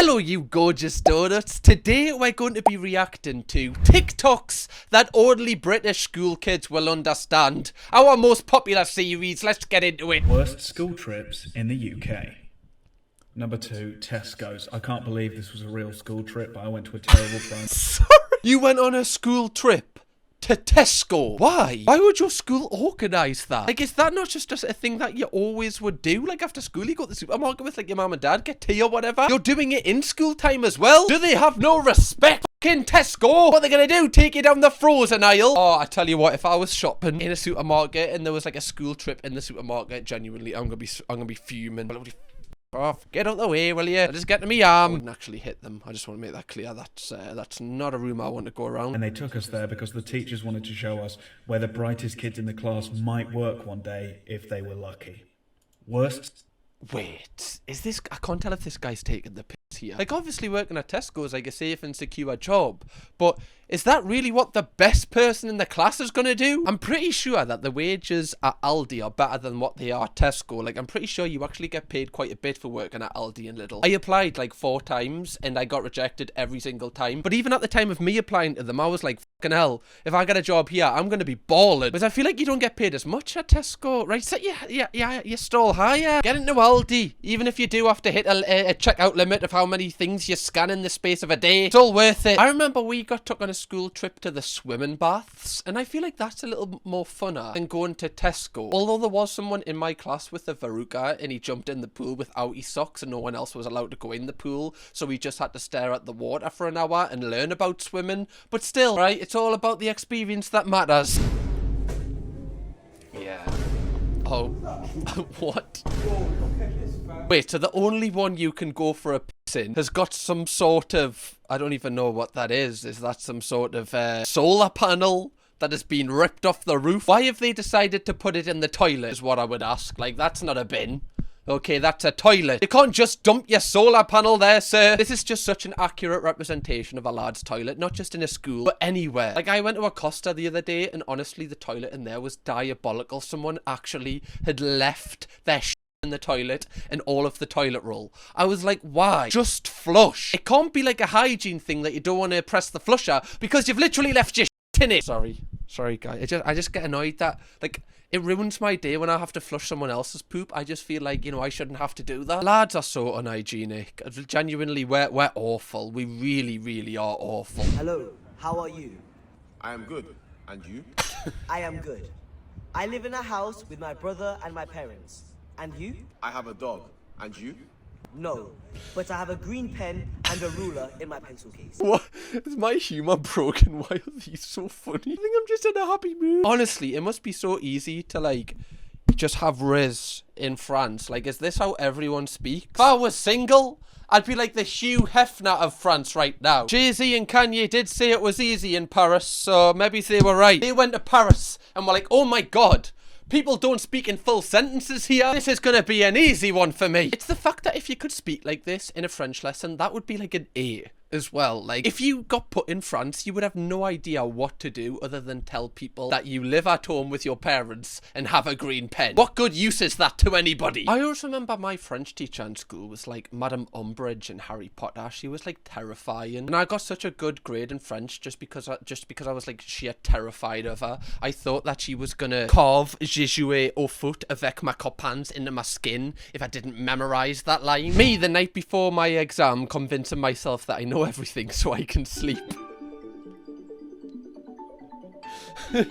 Hello you gorgeous donuts. Today we're going to be reacting to TikToks that only British school kids will understand. Our most popular series, let's get into it. Worst school trips in the UK. Number 2, Tesco's. I can't believe this was a real school trip, but I went to a terrible primary. Sorry. You went on a school trip to Tesco. Why? Why would your school organise that? Like, is that not just a thing that you always would do? Like, after school, you go to the supermarket with, like, your mum and dad, get tea or whatever. You're doing it in school time as well? Do they have no respect? Fucking Tesco! What are they gonna do? Take you down the frozen aisle? Oh, I tell you what, if I was shopping in a supermarket and there was, like, a school trip in the supermarket, genuinely, I'm gonna be fuming. Off. Get out the way, will you? I'll just get to me arm. I wouldn't actually hit them. I just want to make that clear. That's not a room I want to go around. And they took us there because the teachers wanted to show us where the brightest kids in the class might work one day if they were lucky. Worst? Wait, is this... I can't tell if this guy's taking the piss here. Like, obviously working at Tesco is like a safe and secure job, but is that really what the best person in the class is going to do? I'm pretty sure that the wages at Aldi are better than what they are at Tesco. Like, I'm pretty sure you actually get paid quite a bit for working at Aldi and Lidl. I applied like 4 times and I got rejected every single time. But even at the time of me applying to them, I was like, fucking hell, if I get a job here, I'm going to be balling. Because I feel like you don't get paid as much at Tesco, right? So you stall higher. Get into Aldi. Even if you do have to hit a checkout limit of how many things you scan in the space of a day, it's all worth it. I remember we got took on a school trip to the swimming baths, and I feel like that's a little more funner than going to Tesco. Although there was someone in my class with a verruca and he jumped in the pool without his socks and no one else was allowed to go in the pool, so we just had to stare at the water for an hour and learn about swimming. But still, right, it's all about the experience that matters. Yeah. Oh. What? Wait, so the only one you can go for a piss in has got some sort of... I don't even know what that is. Is that some sort of solar panel that has been ripped off the roof? Why have they decided to put it in the toilet is what I would ask. Like, that's not a bin. Okay, that's a toilet. You can't just dump your solar panel there, sir. This is just such an accurate representation of a lad's toilet, not just in a school, but anywhere. Like, I went to a Costa the other day, and honestly, the toilet in there was diabolical. Someone actually had left their shit in the toilet and all of the toilet roll. I was like, why? Just flush. It can't be like a hygiene thing that you don't want to press the flusher because you've literally left your shit in it. Sorry, guys. I just get annoyed that, like, it ruins my day when I have to flush someone else's poop. I just feel like, you know, I shouldn't have to do that. Lads are so unhygienic. Genuinely, we're awful. We really, really are awful. Hello, how are you? I am good. And you? I am good. I live in a house with my brother and my parents. And you? I have a dog. And you? No, but I have a green pen and a ruler in my pencil case. What? Is my humour broken? Why are these so funny? I think I'm just in a happy mood. Honestly, it must be so easy to, like, just have Riz in France. Like, is this how everyone speaks? If I was single, I'd be like the Hugh Hefner of France right now. Jay-Z and Kanye did say it was easy in Paris, so maybe they were right. They went to Paris and were like, oh my god, people don't speak in full sentences here. This is gonna be an easy one for me. It's the fact that if you could speak like this in a French lesson, that would be like an A as well. Like, if you got put in France, you would have no idea what to do other than tell people that you live at home with your parents and have a green pen. What good use is that to anybody? I always remember my French teacher in school was like Madame Umbridge in Harry Potter. She was like terrifying, and I got such a good grade in French just because I was like sheer terrified of her. I thought that she was gonna carve "Je jouais au foot avec ma copains" into my skin if I didn't memorize that line. Me, the night before my exam, convincing myself that I know everything so I can sleep.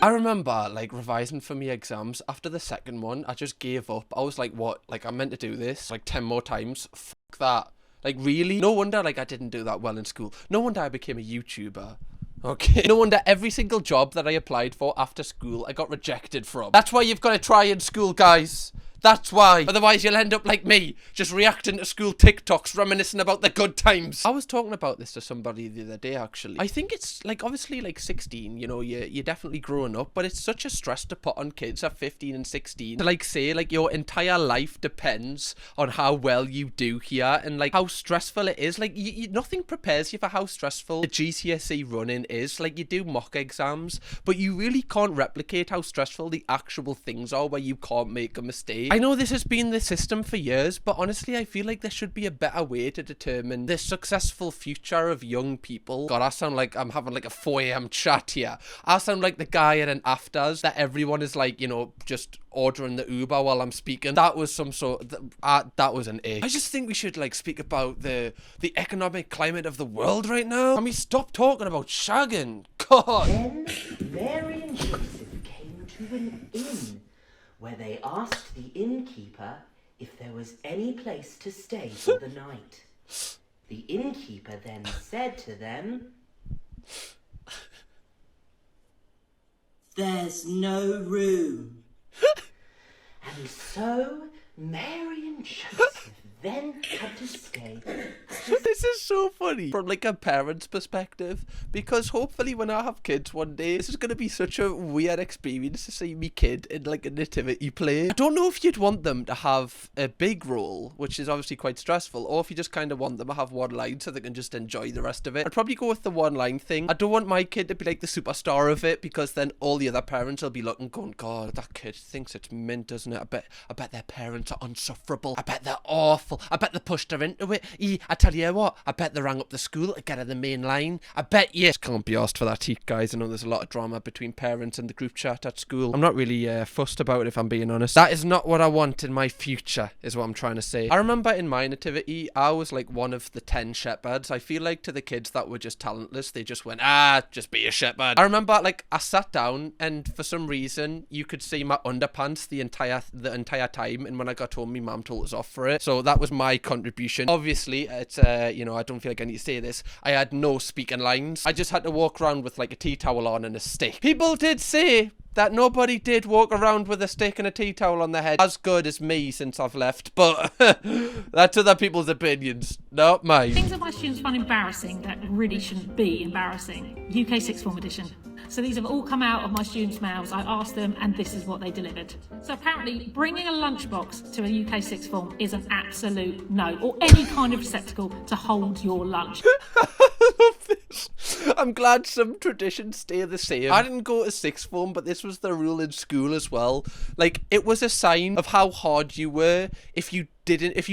I remember, like, revising for me exams. After the second one, I just gave up. I was like, what? Like, I'm meant to do this like 10 more times? Fuck that. Like, really? No wonder, like, I didn't do that well in school. No wonder I became a YouTuber. Okay. No wonder every single job that I applied for after school, I got rejected from. That's why you've got to try in school, guys. That's why. Otherwise, you'll end up like me, just reacting to school TikToks, reminiscing about the good times. I was talking about this to somebody the other day, actually. I think it's, like, obviously, like, 16, you know, you're definitely growing up, but it's such a stress to put on kids at 15 and 16 to, like, say, like, your entire life depends on how well you do here and, like, how stressful it is. Like, nothing prepares you for how stressful the GCSE running is. Like, you do mock exams, but you really can't replicate how stressful the actual things are where you can't make a mistake. I know this has been the system for years, but honestly, I feel like there should be a better way to determine the successful future of young people. God, I sound like I'm having like a 4 a.m. chat here. I sound like the guy at an afters that everyone is like, you know, just ordering the Uber while I'm speaking. That was some sort that was an ick. I just think we should like speak about the economic climate of the world right now. Can we stop talking about shagging? God. Then Mary and Joseph came to an inn, where they asked the innkeeper if there was any place to stay for the night. The innkeeper then said to them, "There's no room." And so Mary and Joseph then had to stay. This is so funny from like a parent's perspective, because hopefully when I have kids one day, this is going to be such a weird experience to see me kid in like a nativity play. I don't know if you'd want them to have a big role, which is obviously quite stressful, or if you just kind of want them to have one line so they can just enjoy the rest of it. I'd probably go with the one line thing. I don't want my kid to be like the superstar of it, because then all the other parents will be looking going, God, that kid thinks it's mint, doesn't it? I bet their parents are insufferable. I bet they're awful. I bet they pushed her into it. I tell you what, I bet they rang up the school to get her the main line. I bet you. Just can't be asked for that heat, guys. I know there's a lot of drama between parents and the group chat at school. I'm not really fussed about it, if I'm being honest. That is not what I want in my future, is what I'm trying to say. I remember in my nativity, I was like one of the 10 shepherds. I feel like to the kids that were just talentless, they just went, just be a shepherd. I remember like I sat down and for some reason you could see my underpants the entire time, and when I got home, my mum told us off for it. So that was my contribution. Obviously, it's you know, I don't feel like I need to say this, I had no speaking lines. I just had to walk around with like a tea towel on and a stick. People did say that nobody did walk around with a stick and a tea towel on their head as good as me since I've left, but that's other people's opinions, not mine. Things that my students find embarrassing that really shouldn't be embarrassing. UK Sixth Form edition. So these have all come out of my students' mouths. I asked them and this is what they delivered. So apparently bringing a lunchbox to a UK Sixth Form is an absolute no, or any kind of receptacle to hold your lunch. I love this. I'm glad some traditions stay the same. I didn't go to sixth form, but this was the rule in school as well. Like, it was a sign of how hard you were if you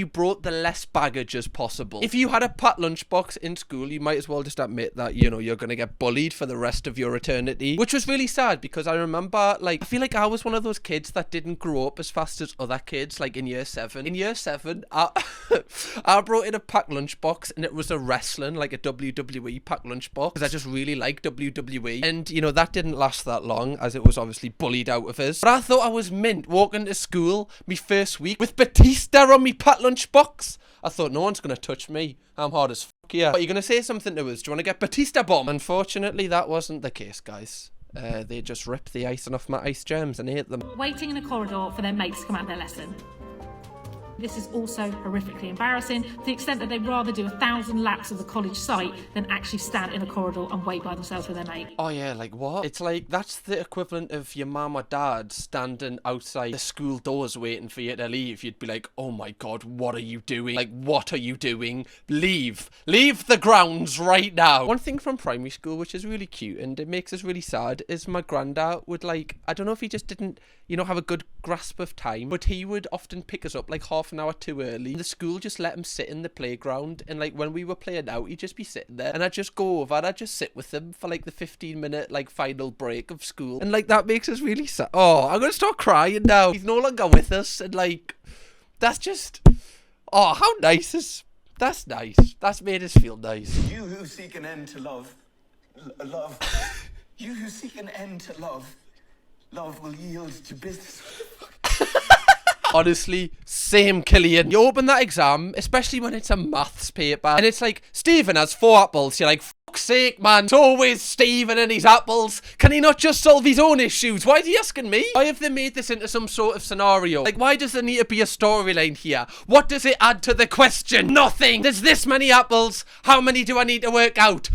brought the less baggage as possible. If you had a packed lunchbox in school, you might as well just admit that, you know, you're going to get bullied for the rest of your eternity, which was really sad, because I remember, like, I feel like I was one of those kids that didn't grow up as fast as other kids, like in year 7. In year 7, I brought in a packed lunchbox, and it was a wrestling, like a WWE packed lunchbox, because I just really like WWE, and, you know, that didn't last that long, as it was obviously bullied out of us. But I thought I was mint walking to school, me first week, with Batista on me packed lunchbox. I thought, no one's going to touch me. I'm hard as fuck here. But you're going to say something to us. Do you want to get Batista bomb? Unfortunately, that wasn't the case, guys. They just ripped the icing off my ice gems and ate them. Waiting in a corridor for their mates to come out of their lesson. This is also horrifically embarrassing, to the extent that they'd rather do 1,000 laps of the college site than actually stand in a corridor and wait by themselves with their mate. Oh yeah, like what? It's like, that's the equivalent of your mum or dad standing outside the school doors waiting for you to leave. You'd be like, oh my God, what are you doing? Like, what are you doing? Leave the grounds right now. One thing from primary school, which is really cute and it makes us really sad, is my granddad would, like, I don't know if he just didn't, you know, have a good grasp of time, but he would often pick us up like half an hour too early. The school just let him sit in the playground, and like when we were playing out, he'd just be sitting there, and I'd just go over and I'd just sit with him for like the 15-minute like final break of school, and like that makes us really sad. Oh, I'm gonna start crying now. He's no longer with us, and like that's just, oh, how nice is that's nice. That's made us feel nice. You who seek an end to love, you who seek an end to love will yield to business. Honestly, same, Killian. You open that exam, especially when it's a maths paper, and it's like, Stephen has 4 apples. You're like, fuck's sake, man. It's always Stephen and his apples. Can he not just solve his own issues? Why is he asking me? Why have they made this into some sort of scenario? Like, why does there need to be a storyline here? What does it add to the question? Nothing. There's this many apples. How many do I need to work out?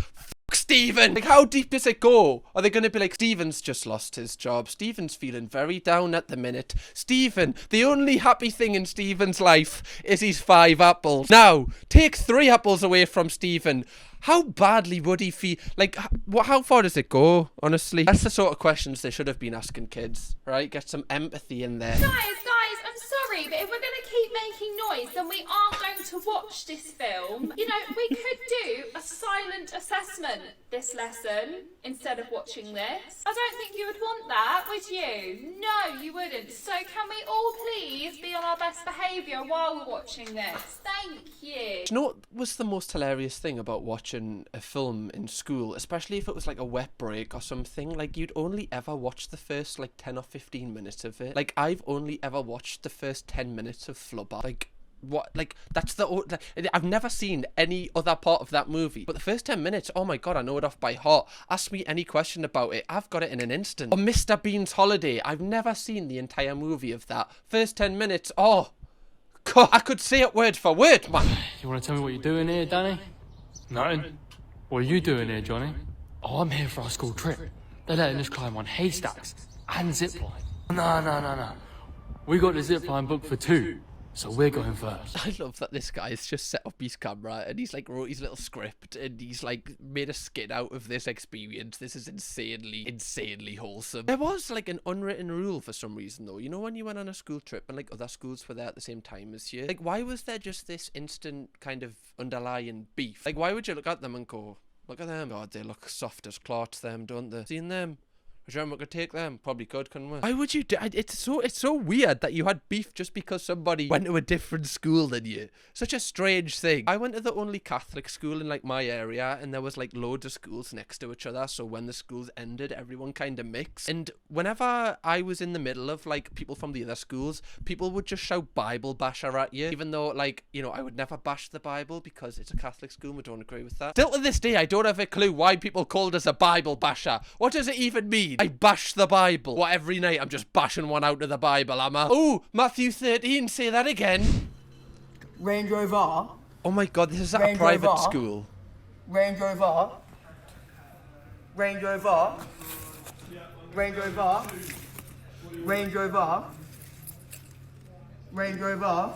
Stephen. Like, how deep does it go? Are they going to be like, Stephen's just lost his job. Stephen's feeling very down at the minute. Stephen, the only happy thing in Stephen's life is his 5 apples. Now, take 3 apples away from Stephen. How badly would he feel? Like, how far does it go, honestly? That's the sort of questions they should have been asking kids, right? Get some empathy in there. Guys, I'm sorry. sorry, but if we're going to keep making noise, then we aren't going to watch this film. You know, we could do a silent assessment this lesson instead of watching this. I don't think you would want that, would you? No, you wouldn't. So can we all please be on our best behaviour while we're watching this? Thank you. Do you know what was the most hilarious thing about watching a film in school, especially if it was like a wet break or something? Like, you'd only ever watch the first like 10 or 15 minutes of it. Like, I've only ever watched the first 10 minutes of Flubber. Like, what? Like, that's I've never seen any other part of that movie, but the first 10 minutes, oh my god, I know it off by heart. Ask me any question about it, I've got it in an instant. Or Mr. Bean's Holiday, I've never seen the entire movie of that. First 10 minutes, oh god, I could say it word for word, man. You want to tell me what you're doing here, Danny? Nothing. What are you doing here, Johnny? Oh, I'm here for our school trip. They're letting us climb on haystacks and zipline. No. We got the zipline booked for 2. So we're going first. I love that this guy's just set up his camera and he's like wrote his little script and he's like made a skit out of this experience. This is insanely wholesome. There was like an unwritten rule for some reason though. You know when you went on a school trip and like other schools were there at the same time as you? Like why was there just this instant kind of underlying beef? Like why would you look at them and go, look at them, God, they look soft as clots, them, don't they? Seen them? Do you reckon we could take them? Probably could, couldn't we? Why would you do? It's so weird that you had beef just because somebody went to a different school than you. Such a strange thing. I went to the only Catholic school in like my area, and there was like loads of schools next to each other. So when the schools ended, everyone kind of mixed. And whenever I was in the middle of like people from the other schools, people would just shout Bible basher at you, even though like you know I would never bash the Bible because it's a Catholic school. And we don't agree with that. Still to this day, I don't have a clue why people called us a Bible basher. What does it even mean? I bash the Bible. What, every night I'm just bashing one out of the Bible, am I? Oh, Matthew 13, say that again. Range Rover. Oh my god, this is at a private school. Range Rover. Range Rover. Range Rover. Range Rover. Range Rover.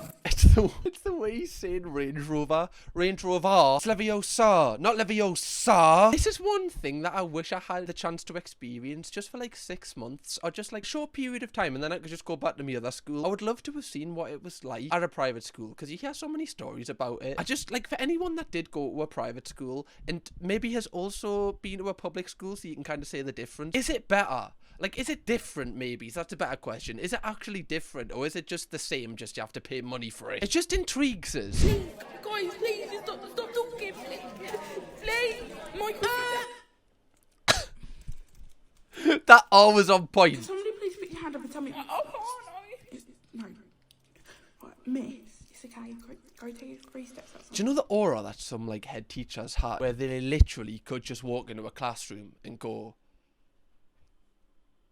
It's the way he's saying Range Rover. Range Rover. It's Leviosa, not Leviosa. This is one thing that I wish I had the chance to experience just for like 6 months or just like short period of time and then I could just go back to my other school. I would love to have seen what it was like at a private school because you hear so many stories about it. I just like for anyone that did go to a private school and maybe has also been to a public school so you can kind of say the difference. Is it better? Like, is it different, maybe? That's a better question. Is it actually different, or is it just the same, just you have to pay money for it? It just intrigues us. Please, guys, please, stop talking, please. Michael. That always on point. Somebody please put your hand up and tell me. Oh, no. Right, miss, it's okay. Go take 3 steps outside. Do you know the aura that some, like, head teachers had, where they literally could just walk into a classroom and go...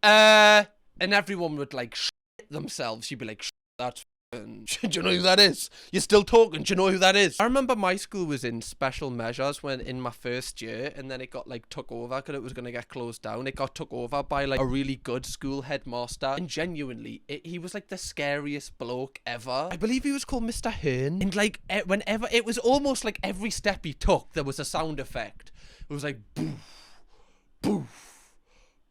and everyone would like shit themselves. You'd be like, that's do you know who that is? You're still talking, do you know who that is? I remember my school was in special measures when in my first year and then it got like took over because it was going to get closed down. It got took over by like a really good school headmaster and genuinely he was like the scariest bloke ever. I believe he was called Mr. Hearn and like whenever it was almost like every step he took there was a sound effect. It was like boof, boof.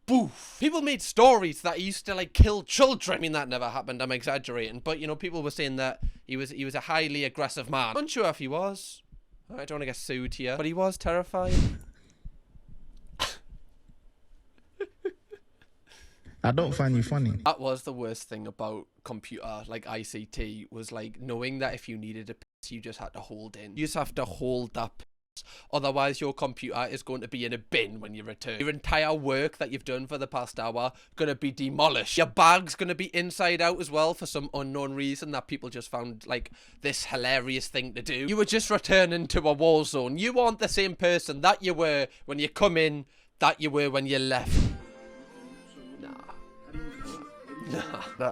Boof. People made stories that he used to like kill children. I mean that never happened, I'm exaggerating, but you know people were saying that he was a highly aggressive man. Unsure if he was. I don't want to get sued here, but he was terrifying. I don't find you funny. That was the worst thing about computer, like ICT, was like knowing that if you needed a piss, you just had to hold in. You just have to hold that piss. Otherwise your computer is going to be in a bin when you return. Your entire work that you've done for the past hour going to be demolished. Your bag's going to be inside out as well for some unknown reason that people just found like this hilarious thing to do. You were just returning to a war zone. You aren't the same person that you were when you come in that you were when you left.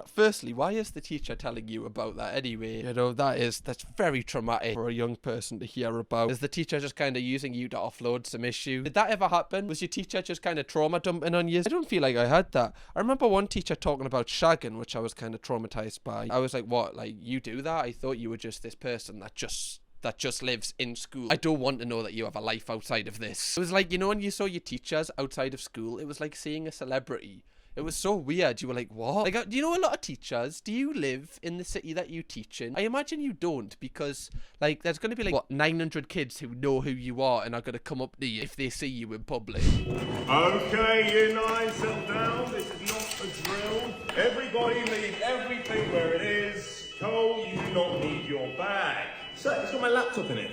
Firstly, why is the teacher telling you about that anyway? You know, that's very traumatic for a young person to hear about. Is the teacher just kind of using you to offload some issue? Did that ever happen? Was your teacher just kind of trauma dumping on you? I don't feel like I had that. I remember one teacher talking about shagging, which I was kind of traumatized by. I was like, what, like you do that? I thought you were just this person that just lives in school. I don't want to know that you have a life outside of this. It was like, you know, when you saw your teachers outside of school, it was like seeing a celebrity. It was so weird. You were like, what? Like, do you know a lot of teachers? Do you live in the city that you teach in? I imagine you don't, because, like, there's going to be, like, what, 900 kids who know who you are and are going to come up to you if they see you in public. Okay, Year 9, settle down. This is not a drill. Everybody leave everything where it is. Cole, you do not need your bag. Sir, it's got my laptop in it.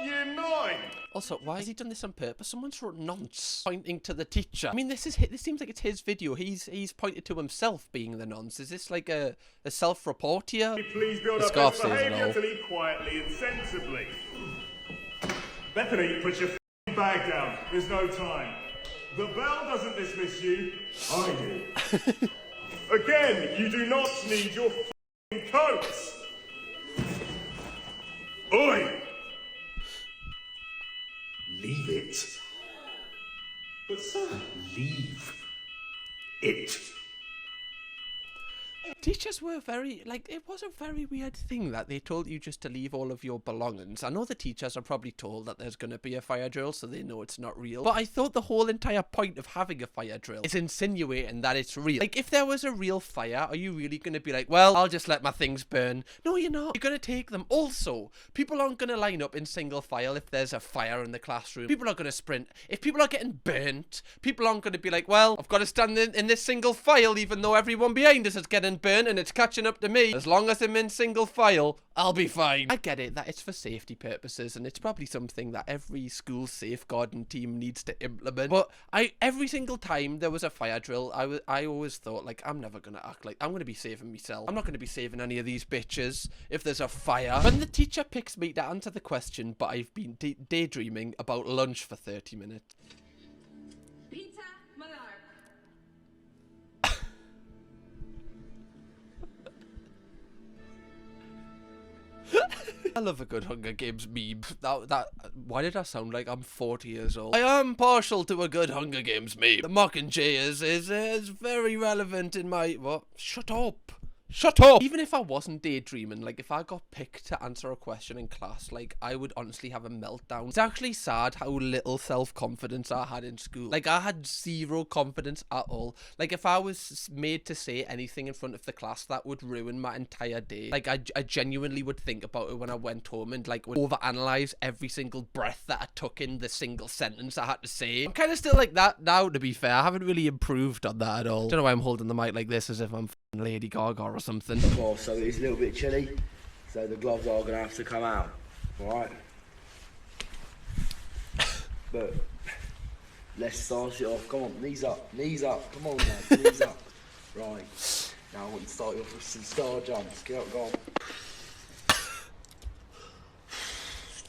Year 9. Also, why has he done this on purpose? Someone's wrote nonce pointing to the teacher. I mean, this seems like it's his video. He's pointed to himself being the nonce. Is this like a self-report here? Please build up best behaviour to leave quietly and sensibly. Bethany, put your bag down. There's no time. The bell doesn't dismiss you. I do. Again, you do not need your coats. Oi! Leave it. But sir, leave it. Teachers were very, like, it was a very weird thing that they told you just to leave all of your belongings. I know the teachers are probably told that there's going to be a fire drill, so they know it's not real. But I thought the whole entire point of having a fire drill is insinuating that it's real. Like, if there was a real fire, are you really going to be like, well, I'll just let my things burn? No, you're not. You're going to take them. Also, people aren't going to line up in single file if there's a fire in the classroom. People are going to sprint. If people are getting burnt, people aren't going to be like, well, I've got to stand in this single file even though everyone behind us is getting burnt and it's catching up to me. As long as I'm in single file, I'll be fine. I get it that it's for safety purposes and it's probably something that every school safeguarding team needs to implement. But every single time there was a fire drill, I always thought, like, I'm never going to act like I'm going to be saving myself. I'm not going to be saving any of these bitches if there's a fire. When the teacher picks me to answer the question, but I've been daydreaming about lunch for 30 minutes. Peter Malone. I love a good Hunger Games meme. Why did I sound like I'm 40 years old? I am partial to a good Hunger Games meme. The Mockingjay is very relevant in my... What? Shut up. Shut up! Even if I wasn't daydreaming, like, if I got picked to answer a question in class, like, I would honestly have a meltdown. It's actually sad how little self-confidence I had in school. Like, I had zero confidence at all. Like, if I was made to say anything in front of the class, that would ruin my entire day. Like, I genuinely would think about it when I went home and, like, would overanalyze every single breath that I took in the single sentence I had to say. I'm kind of still like that now, to be fair. I haven't really improved on that at all. Don't know why I'm holding the mic like this as if I'm Lady Gaga or something. Well, so it is a little bit chilly, so the gloves are going to have to come out, alright? But let's start it off. Come on, knees up, come on now, knees up. Right, now I want to start you off with some star jumps. Get up, go on.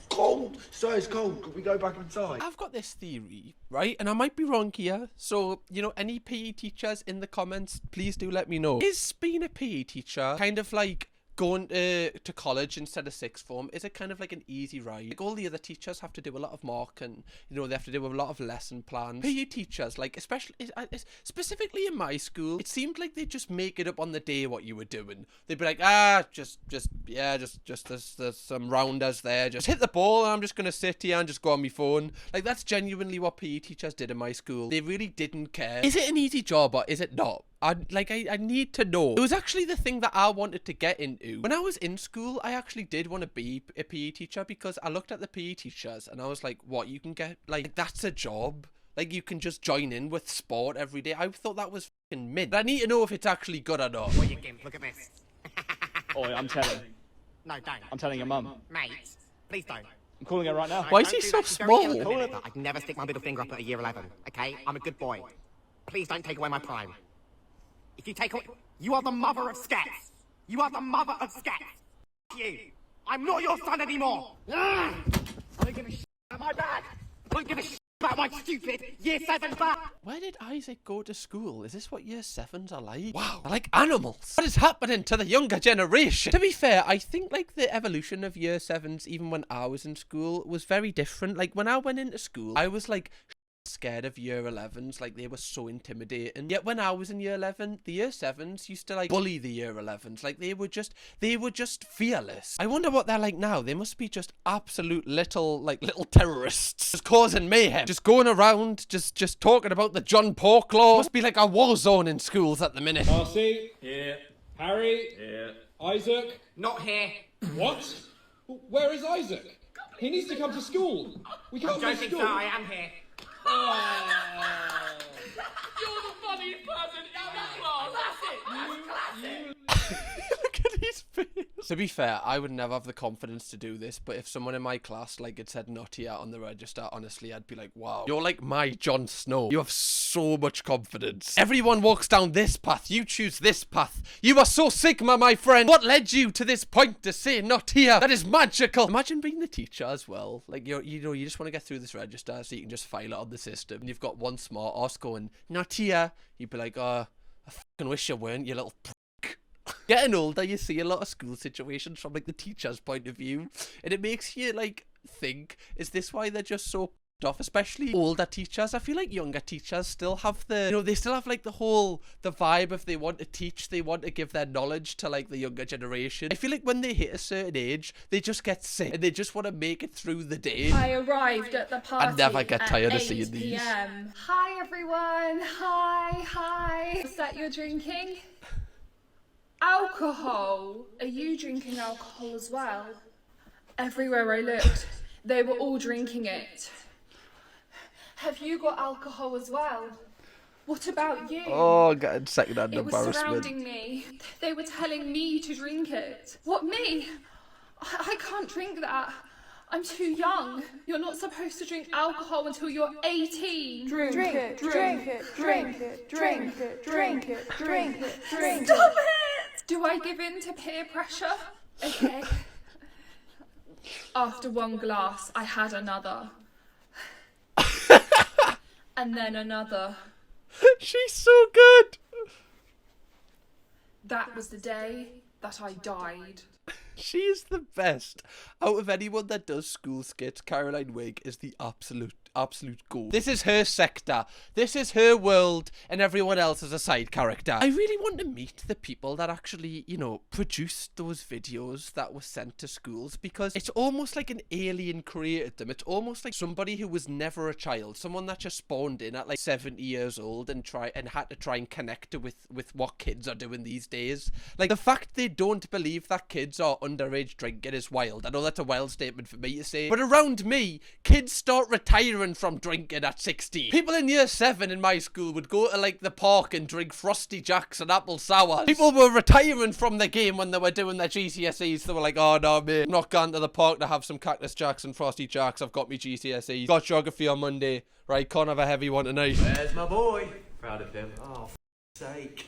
Cold, so it's cold. Could we go back inside? I've got this theory, right? And I might be wrong here. So, you know, any PE teachers in the comments, please do let me know. Is being a PE teacher kind of like going to college instead of sixth form? Is it kind of like an easy ride? Like, all the other teachers have to do a lot of mock and, you know, they have to do a lot of lesson plans. PE teachers, like, especially, specifically in my school, it seemed like they just make it up on the day what you were doing. They'd be like, just there's some rounders there. Just hit the ball and I'm just going to sit here and just go on my phone. Like, that's genuinely what PE teachers did in my school. They really didn't care. Is it an easy job or is it not? I need to know. It was actually the thing that I wanted to get into. When I was in school, I actually did want to be a PE teacher because I looked at the PE teachers and I was like, what, you can get, like, that's a job? Like, you can just join in with sport every day? I thought that was fucking mint. But I need to know if it's actually good or not. What you gimp, look at this. Oi, I'm telling. No, don't. I'm telling your mum. Mate, please don't. I'm calling her right now. Why is he so small? I'd never stick my middle finger up at a year 11, okay? I'm a good boy. Please don't take away my prime. If you take away... You are the mother of scats. You are the mother of scats. F you. I'm not your son anymore. I don't give a shit about my bag. I don't give a shit about my stupid year 7 bag. Where did Isaac go to school? Is this what year 7s are like? Wow, they're like animals. What is happening to the younger generation? To be fair, I think like the evolution of year 7s, even when I was in school, was very different. Like when I went into school, I was like scared of year 11s. Like, they were so intimidating. Yet when I was in year 11, the year 7s used to like bully the year 11s. Like, they were just fearless. I wonder what they're like now. They must be just absolute little terrorists, just causing mayhem, just going around, just talking about the John Pork law. Must be like a war zone in schools at the minute. Marcy? Here. Harry? Here. Isaac? Not here. What? Where is Isaac? He needs to come to school. We can't I'm go to joking, school. sir, I am here. You're the funniest person in the class. That's it. Look at his face. To be fair, I would never have the confidence to do this, but if someone in my class like it said not here on the register, honestly, I'd be like, wow, you're like my Jon Snow. You have so much confidence. Everyone walks down this path. You choose this path. You are so Sigma, my friend. What led you to this point to say not here? That is magical. Imagine being the teacher as well. Like, you just want to get through this register so you can just file it on the system. And you've got one smart ass going, not here. You'd be like, oh, I fucking wish you weren't, you little Getting older, you see a lot of school situations from like the teacher's point of view, and it makes you like think, is this why they're just so off? Especially older teachers. I feel like younger teachers still have they still have like the vibe of they want to teach, they want to give their knowledge to like the younger generation. I feel like when they hit a certain age, they just get sick and they just want to make it through the day. I arrived at the party. I never get tired of seeing 8 these. PM. Hi everyone. Hi. Is that you're drinking? Alcohol. Are you drinking alcohol as well? Everywhere I looked, they were all drinking it. Have you got alcohol as well? What about you? Oh, getting second-hand embarrassment. It was surrounding me. They were telling me to drink it. What, me? I can't drink that. I'm too young. You're not supposed to drink alcohol until you're 18. Drink it. Stop it! Do I give in to peer pressure? Okay. After one glass, I had another. And then another. She's so good. That was the day that I died. She is the best. Out of anyone that does school skits, Caroline Wigg is the absolute gold. This is her sector. This is her world, and everyone else is a side character. I really want to meet the people that actually, produced those videos that were sent to schools, because it's almost like an alien created them. It's almost like somebody who was never a child, someone that just spawned in at like 70 years old and had to try and connect with what kids are doing these days. Like, the fact they don't believe that kids are underage drinking is wild. I know that's a wild statement for me to say, but around me, kids start retiring from drinking at 16. People in year 7 in my school would go to like the park and drink Frosty Jacks and apple sours. People were retiring from the game when they were doing their GCSEs. They were like, oh no mate, I'm not going to the park to have some Cactus Jacks and Frosty Jacks. I've got me GCSEs. Got geography on Monday. Right, can't have a heavy one tonight. There's my boy. Proud of him. Oh, sake.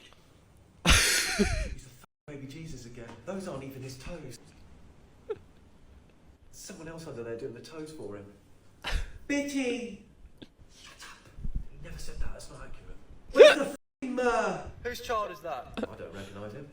He's a baby Jesus again. Those aren't even his toes. Someone else under there doing the toes for him. Bitty! Shut up. He never said that, that's not accurate. Where's the f***ing Whose child is that? I don't recognise him.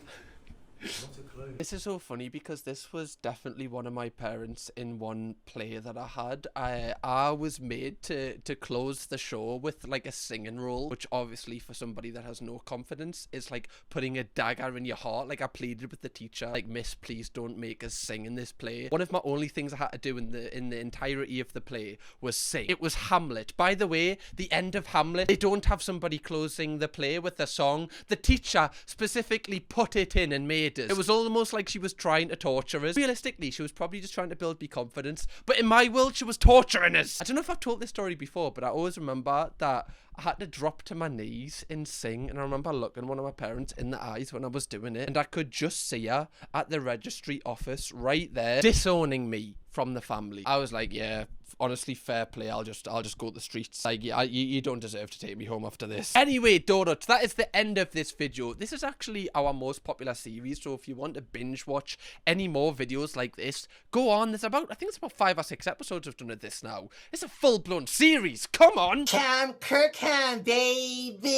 Not a clue. This is so funny because this was definitely one of my parents in one play that I had. I was made to close the show with like a singing role, which obviously for somebody that has no confidence is like putting a dagger in your heart. Like, I pleaded with the teacher, like, miss, please don't make us sing in this play. One of my only things I had to do in the entirety of the play was sing. It was Hamlet. By the way, the end of Hamlet, they don't have somebody closing the play with a song. The teacher specifically put it in and made us. It was almost like she was trying to torture us. Realistically, she was probably just trying to build me confidence, but in my world, she was torturing us. I don't know if I've told this story before, but I always remember that I had to drop to my knees and sing, and I remember looking one of my parents in the eyes when I was doing it, and I could just see her at the registry office right there, disowning me from the family. I was like, yeah, honestly, fair play. I'll just go to the streets. Like, you don't deserve to take me home after this. Anyway, donuts, that is the end of this video. This is actually our most popular series, so if you want to binge watch any more videos like this, go on. There's about, I think it's about 5 or 6 episodes I've done of this now. It's a full-blown series. Come on. Kirkham, baby.